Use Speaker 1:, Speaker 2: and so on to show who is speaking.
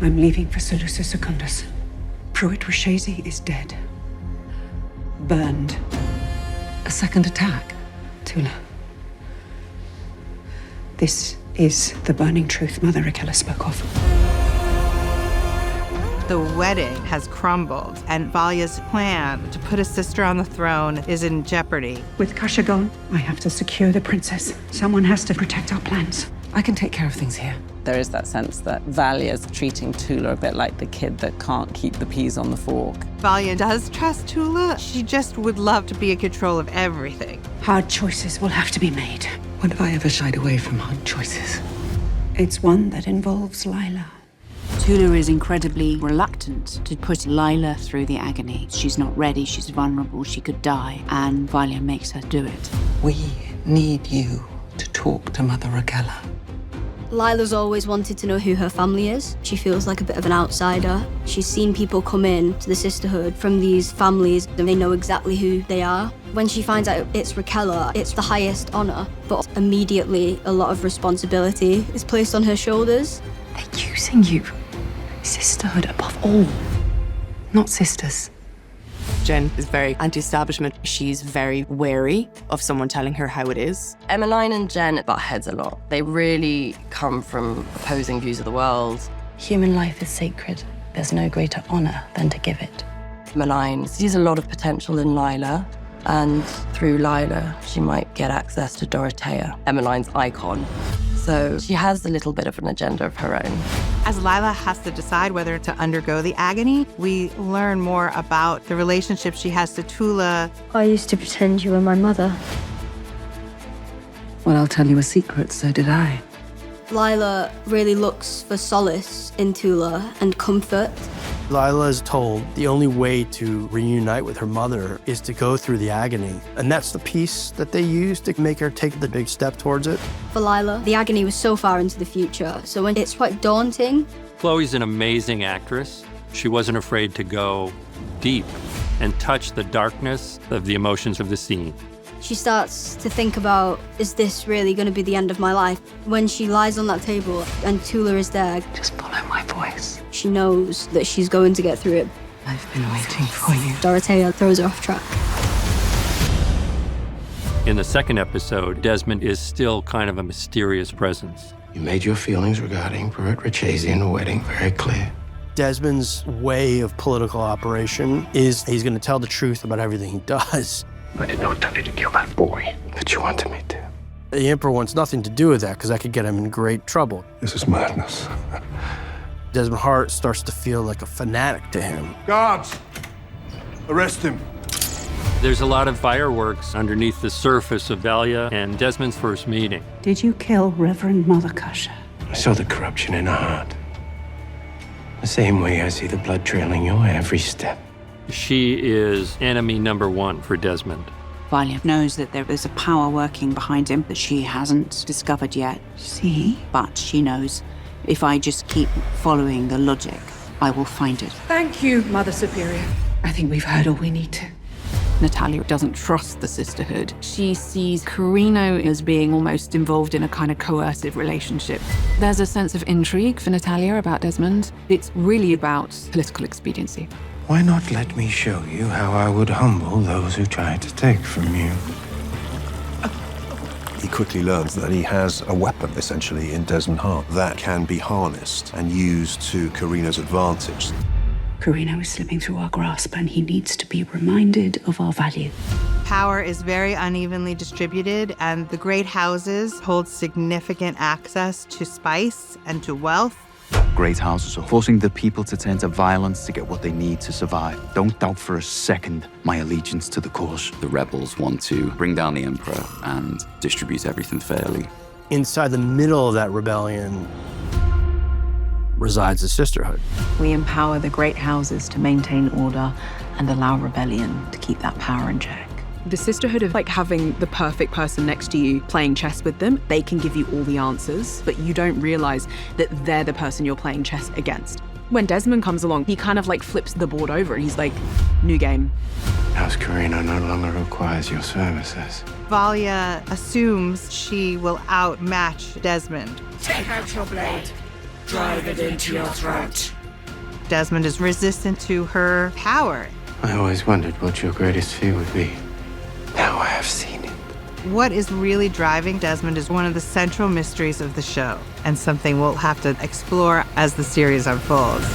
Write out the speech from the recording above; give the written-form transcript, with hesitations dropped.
Speaker 1: I'm leaving for Salusa Secundus. Pruitt Rashesi is dead. Burned.
Speaker 2: A second attack?
Speaker 1: Tula. This is the burning truth Mother Raquel spoke of.
Speaker 3: The wedding has crumbled, and Valya's plan to put a sister on the throne is in jeopardy.
Speaker 1: With Kasha gone, I have to secure the princess. Someone has to protect our plans.
Speaker 2: I can take care of things here.
Speaker 4: There is that sense that Valya's treating Tula a bit like the kid that can't keep the peas on the fork.
Speaker 3: Valya does trust Tula. She just would love to be in control of everything.
Speaker 1: Hard choices will have to be made.
Speaker 2: When have I ever shied away from hard choices?
Speaker 1: It's one that involves Lila.
Speaker 5: Tula is incredibly reluctant to put Lila through the agony. She's not ready, she's vulnerable, she could die, and Valya makes her do it.
Speaker 2: We need you to talk to Mother Raquel.
Speaker 6: Lila's always wanted to know who her family is. She feels like a bit of an outsider. She's seen people come in to the sisterhood from these families, and they know exactly who they are. When she finds out it's Raquel, it's the highest honor, but immediately a lot of responsibility is placed on her shoulders.
Speaker 2: They're using you. Sisterhood above all, not sisters.
Speaker 7: Jen is very anti-establishment. She's very wary of someone telling her how it is.
Speaker 4: Emmeline and Jen butt heads a lot. They really come from opposing views of the world.
Speaker 8: Human life is sacred. There's no greater honor than to give it.
Speaker 4: Emmeline sees a lot of potential in Lila, and through Lila, she might get access to Dorothea, Emmeline's icon. So she has a little bit of an agenda of her own.
Speaker 3: As Lila has to decide whether to undergo the agony, we learn more about the relationship she has to Tula.
Speaker 6: I used to pretend you were my mother.
Speaker 2: Well, I'll tell you a secret, so did I.
Speaker 6: Lila really looks for solace in Tula and comfort.
Speaker 9: Lila is told the only way to reunite with her mother is to go through the agony. And that's the piece that they use to make her take the big step towards it.
Speaker 6: For Lila, the agony was so far into the future, so when it's quite daunting.
Speaker 10: Chloe's an amazing actress. She wasn't afraid to go deep and touch the darkness of the emotions of the scene.
Speaker 6: She starts to think about, is this really going to be the end of my life? When she lies on that table and Tula is there,
Speaker 2: Just follow my voice.
Speaker 6: she knows that she's going to get through it.
Speaker 2: I've been waiting for you.
Speaker 6: Dorothea throws her off track.
Speaker 10: In the second episode, Desmond is still kind of a mysterious presence.
Speaker 11: You made your feelings regarding Pruitt Rashesi and the wedding very clear.
Speaker 9: Desmond's way of political operation is he's going to tell the truth about everything he does.
Speaker 11: I did not tell you to kill that boy, but you wanted me to.
Speaker 9: The Emperor wants nothing to do with that because that could get him in great trouble.
Speaker 11: This is madness.
Speaker 9: Desmond Hart starts to feel like a fanatic to him.
Speaker 11: Guards! Arrest him.
Speaker 10: There's a lot of fireworks underneath the surface of Valya and Desmond's first meeting.
Speaker 1: Did you kill Reverend Mother Kasha?
Speaker 11: I saw the corruption in her heart. The same way I see the blood trailing your every step.
Speaker 10: She is enemy number one for Desmond.
Speaker 5: Valya knows that there is a power working behind him that she hasn't discovered yet.
Speaker 1: See?
Speaker 5: But she knows if I just keep following the logic, I will find it.
Speaker 2: Thank you, Mother Superior.
Speaker 1: I think we've heard all we need to.
Speaker 5: Natalia doesn't trust the sisterhood. She sees Carino as being almost involved in a kind of coercive relationship. There's a sense of intrigue for Natalia about Desmond. It's really about political expediency.
Speaker 11: Why not let me show you how I would humble those who try to take from you?
Speaker 12: He quickly learns that he has a weapon, essentially, in Desmond Hart that can be harnessed and used to Carino's advantage.
Speaker 1: Carino is slipping through our grasp, and he needs to be reminded of our value.
Speaker 3: Power is very unevenly distributed, and the great houses hold significant access to spice and to wealth.
Speaker 13: Great houses are forcing the people to turn to violence to get what they need to survive. Don't doubt for a second my allegiance to the cause.
Speaker 14: The rebels want to bring down the Emperor and distribute everything fairly.
Speaker 9: Inside the middle of that rebellion resides the sisterhood.
Speaker 5: We empower the great houses to maintain order and allow rebellion to keep that power in check.
Speaker 7: The sisterhood of like having the perfect person next to you playing chess with them. They can give you all the answers, but you don't realize that they're the person you're playing chess against. When Desmond comes along, he kind of like flips the board over and he's like, new game.
Speaker 11: House Carino no longer requires your services.
Speaker 3: Valya assumes she will outmatch Desmond.
Speaker 2: Take out your blade.
Speaker 15: Drive it into your throat.
Speaker 3: Desmond is resistant to her power.
Speaker 11: I always wondered what your greatest fear would be. Now I have seen it.
Speaker 3: What is really driving Desmond is one of the central mysteries of the show, and something we'll have to explore as the series unfolds.